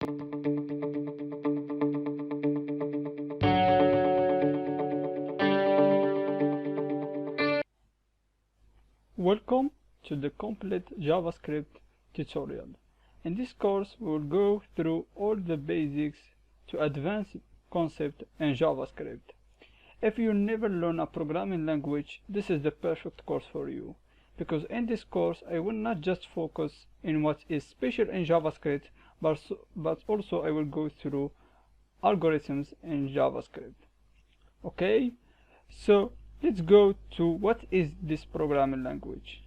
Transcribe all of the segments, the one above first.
Welcome to the complete JavaScript tutorial. In this course, we will go through all the basics to advanced concept in JavaScript. If you never learn a programming language, this is the perfect course for you. Because in this course, I will not just focus on what is special in JavaScript, but also I will go through algorithms in JavaScript. Okay, so let's go to what is this programming language.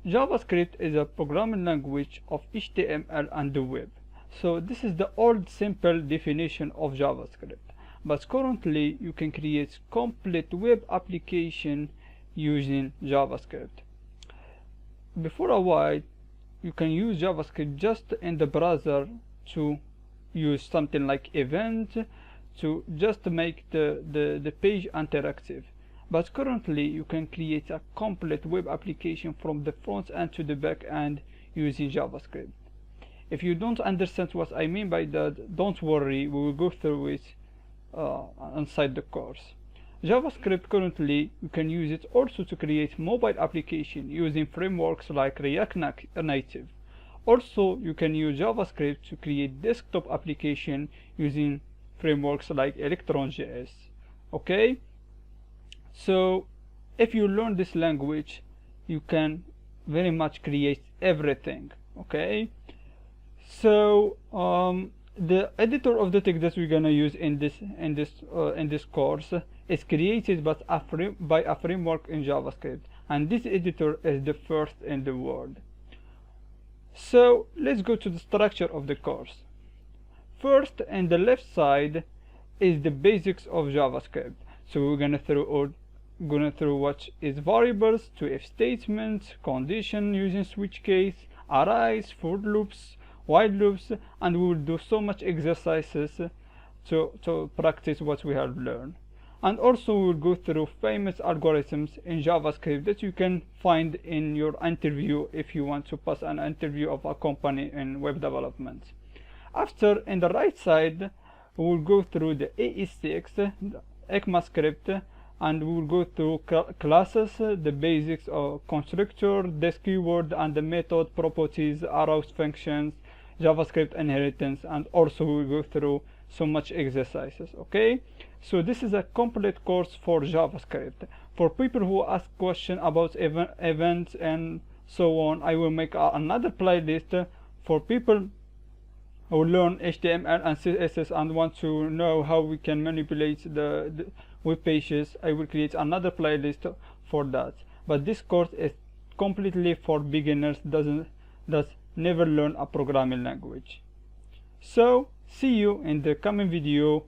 JavaScript is a programming language of HTML and the web. So this is the old simple definition of JavaScript. But currently you can create complete web application using JavaScript. Before a while, you can use JavaScript just in the browser to use something like event to just make the page interactive. But currently you can create a complete web application from the front end to the back end using JavaScript. If you don't understand what I mean by that, don't worry, we will go through it inside the course. JavaScript currently you can use it also to create mobile application using frameworks like React Native. Also you can use JavaScript to create desktop application using frameworks like Electron.js. Okay, so if you learn this language you can very much create everything. Okay, so the editor of the text that we're gonna use in this course is created by a framework in JavaScript, and this editor is the first in the world. So let's go to the structure of the course. First, on the left side is the basics of JavaScript. So we're gonna through what is variables to if statements, condition using switch case, arrays, for loops, while loops, and we will do so much exercises to practice what we have learned. And also we will go through famous algorithms in JavaScript that you can find in your interview if you want to pass an interview of a company in web development. After, in the right side, we will go through the AE6, the ECMAScript, and we will go through classes, the basics of constructor, this keyword, and the method, properties, arrows, functions, JavaScript inheritance, and also we will go through so much exercises. Okay, so this is a complete course for JavaScript. For people who ask questions about events and so on, I will make another playlist for people who learn HTML and CSS and want to know how we can manipulate the web pages. I will create another playlist for that. But this course is completely for beginners that never learn a programming language. So see you in the coming video.